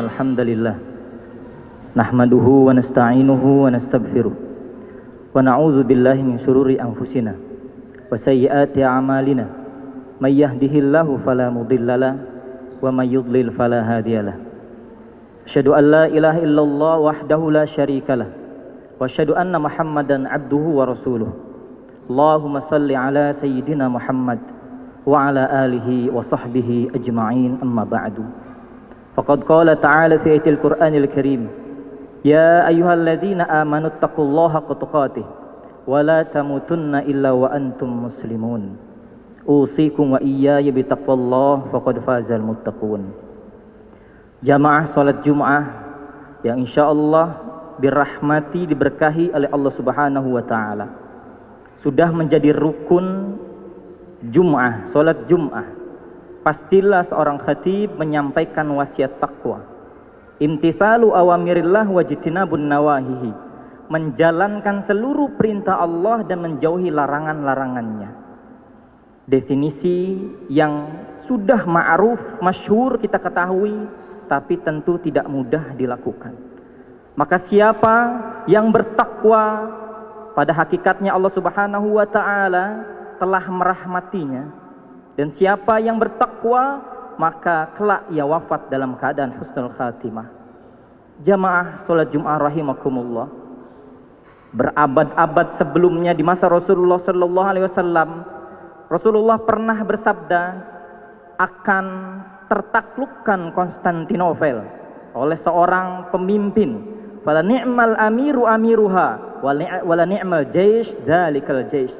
Innal hamdalillah nahmaduhu wa nasta'inuhu wa nastaghfiruh wa na'udzu billahi min shururi anfusina wa sayyiati a'malina may yahdihillahu fala mudhillalah wa may yudlil fala hadiyalah. Asyhadu an la ilaha illallah wahdahu la syarikalah wa asyhadu anna Muhammadan abduhu wa rasuluh. Allahumma salli ala sayyidina Muhammad wa ala alihi wa sahbihi ajma'in, amma ba'du. Faqad qala ta'ala fi ayatil Qur'anil Karim, ya ayyuhalladzina amanu taqullaha haqqa tuqatih wa la tamutunna illa wa antum muslimun. Usikum wa iyaya bitaqwallah faqad fazal muttaqun. Jamaah salat Jumat yang insyaallah dirahmati, diberkahi oleh Allah Subhanahu wa taala, sudah menjadi rukun Jumat, salat Jumat. Pastilah seorang khatib menyampaikan wasiat takwa, imtithalu awamirillah wajtinabun nawahihi, menjalankan seluruh perintah Allah dan menjauhi larangan-larangannya. Definisi yang sudah ma'ruf, masyhur kita ketahui, tapi tentu tidak mudah dilakukan. Maka siapa yang bertakwa, pada hakikatnya Allah Subhanahu wa taala telah merahmatinya. Dan siapa yang bertakwa, maka kelak ia wafat dalam keadaan husnul khatimah. Jamaah salat Jumat rahimakumullah, berabad-abad sebelumnya di masa Rasulullah sallallahu alaihi wasallam, Rasulullah pernah bersabda akan tertaklukkan Konstantinopel oleh seorang pemimpin. Fala ni'mal amiru amiruha wala ni'mal jaish zalikal jaish.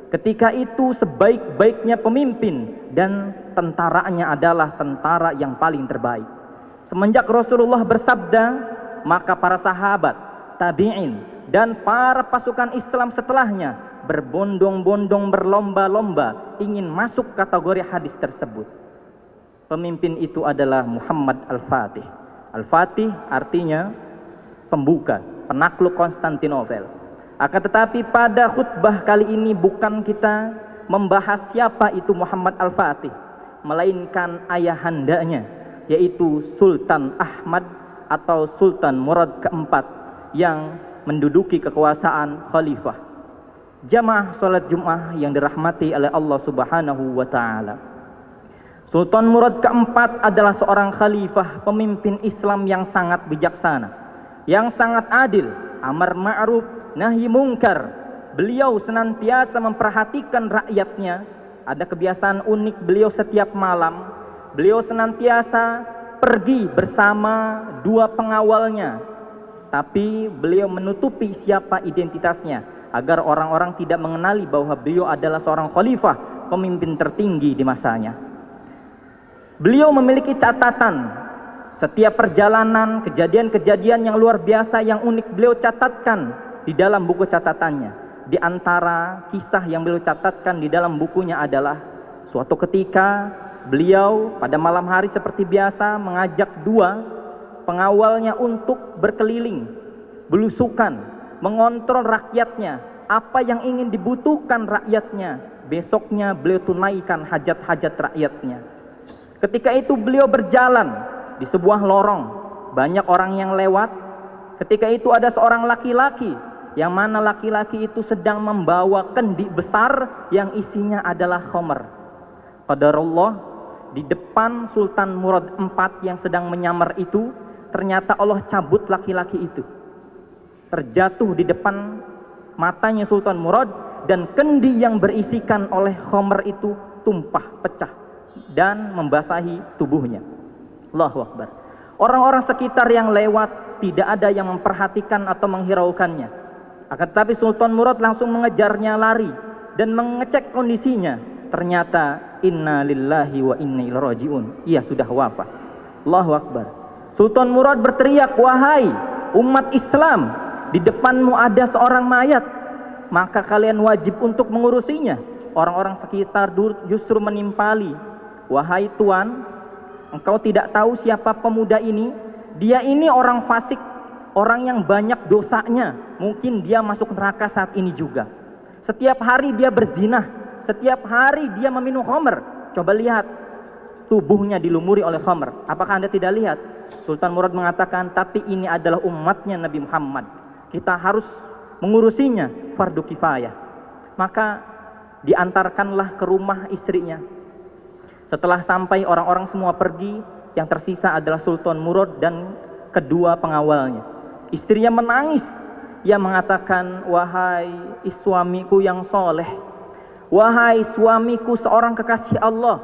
Ketika itu sebaik-baiknya pemimpin dan tentaranya adalah tentara yang paling terbaik. Semenjak Rasulullah bersabda, maka para sahabat, tabi'in, dan para pasukan Islam setelahnya berbondong-bondong, berlomba-lomba ingin masuk kategori hadis tersebut. Pemimpin itu adalah Muhammad Al-Fatih. Al-Fatih artinya pembuka, penakluk Konstantinopel. Akan tetapi pada khutbah kali ini bukan kita membahas siapa itu Muhammad Al-Fatih, melainkan ayahandanya, yaitu Sultan Ahmad atau Sultan Murad keempat yang menduduki kekuasaan khalifah. Jamaah salat Jumat yang dirahmati oleh Allah Subhanahu wa taala, Sultan Murad keempat adalah seorang khalifah, pemimpin Islam yang sangat bijaksana, yang sangat adil, amar ma'ruf nahi mungkar. Beliau senantiasa memperhatikan rakyatnya. Ada kebiasaan unik beliau, setiap malam beliau senantiasa pergi bersama dua pengawalnya, tapi beliau menutupi siapa identitasnya agar orang-orang tidak mengenali bahwa beliau adalah seorang khalifah, pemimpin tertinggi di masanya. Beliau memiliki catatan setiap perjalanan, kejadian-kejadian yang luar biasa, yang unik beliau catatkan di dalam buku catatannya. Di antara kisah yang beliau catatkan di dalam bukunya adalah suatu ketika beliau pada malam hari seperti biasa mengajak dua pengawalnya untuk berkeliling, belusukan, mengontrol rakyatnya, apa yang ingin dibutuhkan rakyatnya. Besoknya beliau tunaikan hajat-hajat rakyatnya. Ketika itu beliau berjalan di sebuah lorong, banyak orang yang lewat. Ketika itu ada seorang laki-laki, yang mana laki-laki itu sedang membawa kendi besar yang isinya adalah khamr. Qadarullah, di depan Sultan Murad IV yang sedang menyamar itu, ternyata Allah cabut laki-laki itu. Terjatuh di depan matanya Sultan Murad, dan kendi yang berisikan oleh khamr itu tumpah, pecah, dan membasahi tubuhnya. Allahu Akbar. Orang-orang sekitar yang lewat tidak ada yang memperhatikan atau menghiraukannya. Akan tetapi Sultan Murad langsung mengejarnya, lari dan mengecek kondisinya. Ternyata inna lillahi wa inna ilaihi rajiun, ia sudah wafat. Allahu Akbar. Sultan Murad berteriak, wahai umat Islam, di depanmu ada seorang mayat, maka kalian wajib untuk mengurusinya. Orang-orang sekitar justru menimpali, wahai tuan, engkau tidak tahu siapa pemuda ini? Dia ini orang fasik, orang yang banyak dosanya. Mungkin dia masuk neraka saat ini juga. Setiap hari dia berzinah, setiap hari dia meminum khamr. Coba lihat, tubuhnya dilumuri oleh khamr. Apakah Anda tidak lihat? Sultan Murad mengatakan, tapi ini adalah umatnya Nabi Muhammad, kita harus mengurusinya, fardu kifayah. Maka diantarkanlah ke rumah istrinya. Setelah sampai orang-orang semua pergi, yang tersisa adalah Sultan Murad dan kedua pengawalnya. Istrinya menangis. Ia mengatakan, wahai suamiku yang soleh, wahai suamiku seorang kekasih Allah,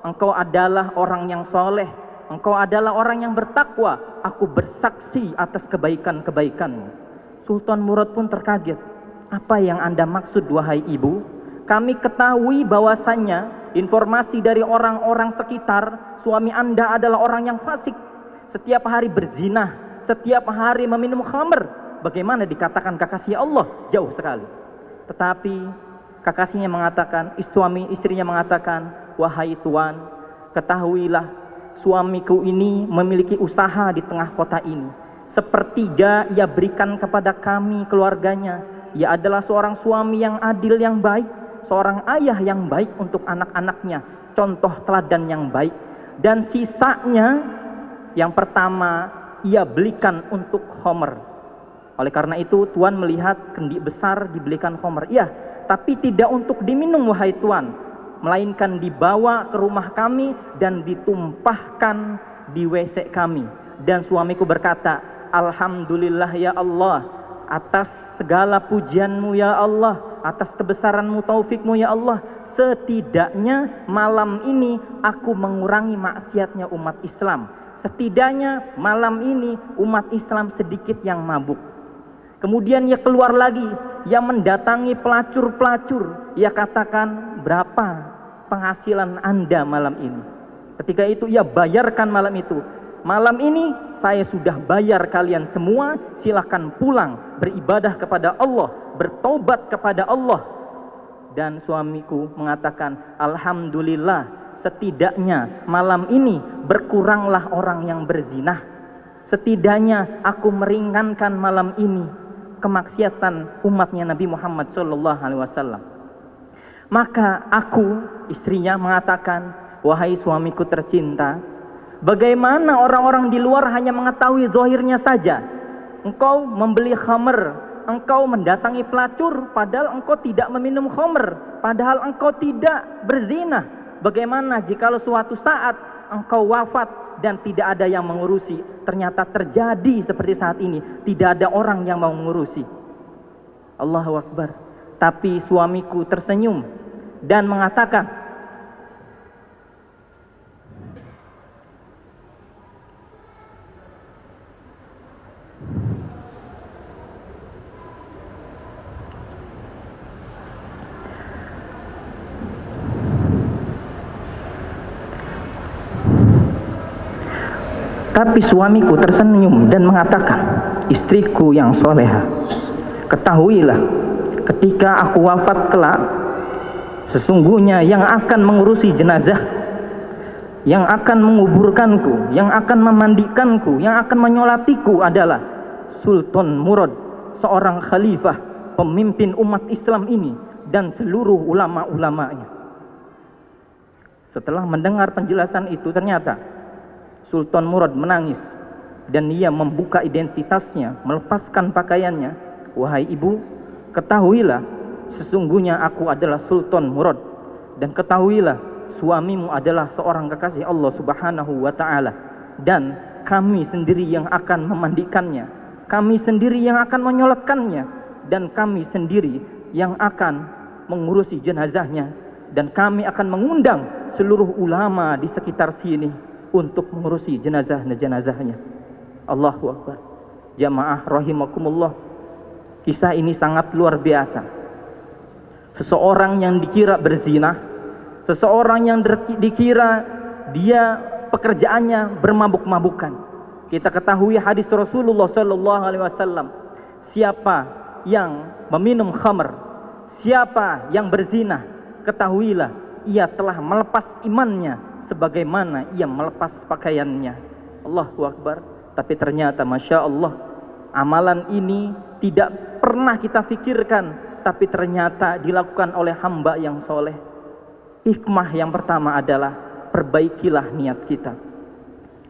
engkau adalah orang yang soleh, engkau adalah orang yang bertakwa, aku bersaksi atas kebaikan-kebaikanmu. Sultan Murad pun terkaget. Apa yang Anda maksud wahai ibu? Kami ketahui bahwasannya informasi dari orang-orang sekitar, suami Anda adalah orang yang fasik, setiap hari berzina, setiap hari meminum khamr. Bagaimana dikatakan kekasih Allah? Jauh sekali. Tetapi kekasihnya mengatakan, istrinya mengatakan, wahai tuan, ketahuilah suamiku ini memiliki usaha di tengah kota ini. Sepertiga ia berikan kepada kami keluarganya. Ia adalah seorang suami yang adil, yang baik, seorang ayah yang baik untuk anak-anaknya, contoh teladan yang baik. Dan sisanya yang pertama ia belikan untuk khamr. Oleh karena itu tuan melihat kendi besar dibelikan khamr. Iya, tapi tidak untuk diminum wahai tuan, melainkan dibawa ke rumah kami dan ditumpahkan di WC kami. Dan suamiku berkata, alhamdulillah ya Allah, atas segala pujianmu ya Allah, atas kebesaranmu, taufikmu ya Allah, setidaknya malam ini aku mengurangi maksiatnya umat Islam. Setidaknya malam ini umat Islam sedikit yang mabuk. Kemudian ia keluar lagi, ia mendatangi pelacur-pelacur. Ia katakan, berapa penghasilan Anda malam ini? Ketika itu ia bayarkan malam itu. Malam ini saya sudah bayar kalian semua, silahkan pulang, beribadah kepada Allah, bertobat kepada Allah. Dan suamiku mengatakan, alhamdulillah, setidaknya malam ini berkuranglah orang yang berzina. Setidaknya aku meringankan malam ini kemaksiatan umatnya Nabi Muhammad SAW. Maka aku, istrinya, mengatakan, wahai suamiku tercinta, bagaimana orang-orang di luar hanya mengetahui zahirnya saja? Engkau membeli khamr, engkau mendatangi pelacur, padahal engkau tidak meminum khamr, padahal engkau tidak berzina. Bagaimana jikalau suatu saat engkau wafat dan tidak ada yang mengurusi? Ternyata terjadi seperti saat ini, tidak ada orang yang mau mengurusi. Allahu Akbar. Tapi suamiku tersenyum dan mengatakan, tapi suamiku tersenyum dan mengatakan, istriku yang soleha, ketahuilah ketika aku wafat kelak, sesungguhnya yang akan mengurusi jenazah, yang akan menguburkanku, yang akan memandikanku, yang akan menyolatiku adalah Sultan Murad, seorang khalifah, pemimpin umat Islam ini, dan seluruh ulama-ulamanya. Setelah mendengar penjelasan itu, ternyata Sultan Murad menangis dan ia membuka identitasnya, melepaskan pakaiannya. Wahai ibu, ketahuilah sesungguhnya aku adalah Sultan Murad, dan ketahuilah suamimu adalah seorang kekasih Allah Subhanahu wa ta'ala, dan kami sendiri yang akan memandikannya, kami sendiri yang akan menyolatkannya, dan kami sendiri yang akan mengurusi jenazahnya, dan kami akan mengundang seluruh ulama di sekitar sini untuk mengurusi jenazahnya. Allahu Akbar. Jamaah rahimakumullah, kisah ini sangat luar biasa. Seseorang yang dikira berzina, seseorang yang dikira dia pekerjaannya bermabuk-mabukan. Kita ketahui hadis Rasulullah SAW, siapa yang meminum khamr, siapa yang berzina, ketahuilah ia telah melepas imannya sebagaimana ia melepas pakaiannya. Allahu Akbar. Tapi ternyata Masya Allah, amalan ini tidak pernah kita pikirkan, tapi ternyata dilakukan oleh hamba yang soleh. Hikmah yang pertama adalah perbaikilah niat kita.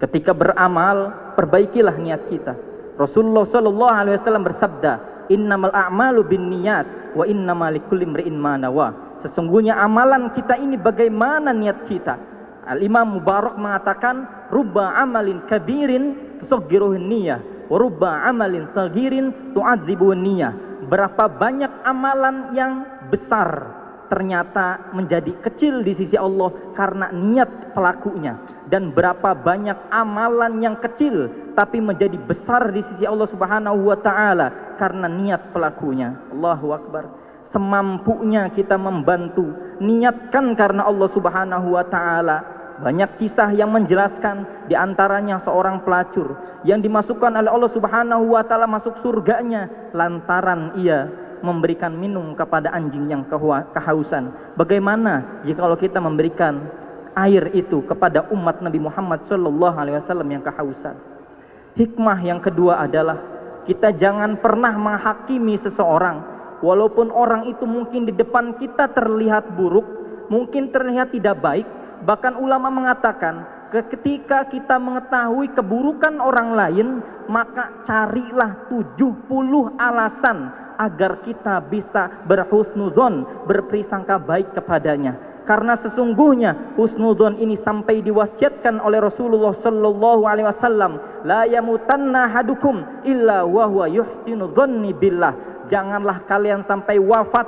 Ketika beramal, perbaikilah niat kita. Rasulullah sallallahu alaihi wasallam bersabda, "Innamal a'malu binniyat wa innamal likulli imri'in ma nawa." Sesungguhnya amalan kita ini bagaimana niat kita. Al-Imam Mubarak mengatakan, "Rubba amalin kabirin tusaggiruhu niyyah wa rubba amalin saghirin tu'adzibuhu niyyah." Berapa banyak amalan yang besar ternyata menjadi kecil di sisi Allah karena niat pelakunya, dan berapa banyak amalan yang kecil tapi menjadi besar di sisi Allah Subhanahu wa taala karena niat pelakunya. Allahu Akbar. Semampunya kita membantu, niatkan karena Allah Subhanahu wa taala. Banyak kisah yang menjelaskan, di antaranya seorang pelacur yang dimasukkan oleh Allah Subhanahu wa taala masuk surganya lantaran ia memberikan minum kepada anjing yang kehausan. Bagaimana jika kita memberikan air itu kepada umat Nabi Muhammad SAW yang kehausan? Hikmah yang kedua adalah kita jangan pernah menghakimi seseorang, walaupun orang itu mungkin di depan kita terlihat buruk, mungkin terlihat tidak baik. Bahkan ulama mengatakan, ketika kita mengetahui keburukan orang lain, maka carilah 70 alasan agar kita bisa berhusnudzon, berprasangka baik kepadanya. Karena sesungguhnya husnudzon ini sampai diwasiatkan oleh Rasulullah sallallahu alaihi wasallam, la yamutanna hadukum illa wa huwa yuhsinu dzanni billah. Janganlah kalian sampai wafat,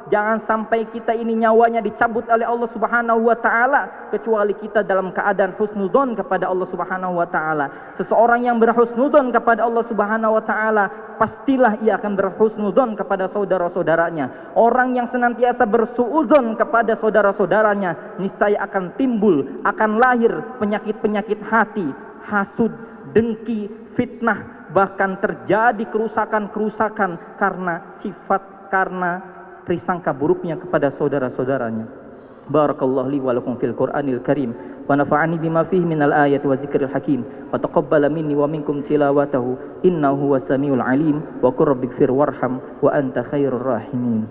jangan sampai kita ini nyawanya dicabut oleh Allah Subhanahu wa taala kecuali kita dalam keadaan husnudzon kepada Allah Subhanahu wa taala. Seseorang yang berhusnudzon kepada Allah Subhanahu wa taala, pastilah ia akan berhusnudzon kepada saudara-saudaranya. Orang yang senantiasa bersuudzon kepada saudara-saudaranya, niscaya akan timbul, akan lahir penyakit-penyakit hati, hasud, dengki, fitnah, bahkan terjadi kerusakan-kerusakan karena sifat, karena prisangka buruknya kepada saudara-saudaranya. Barakallahu li wa lakum fil Qur'anil Karim wa nafa'ani bima fihi minal ayati wa dzikril hakim wa taqabbala minni wa minkum tilawatahu innahu huwas samiul alim wa qur rabbighfir warham wa anta khairur rahimin.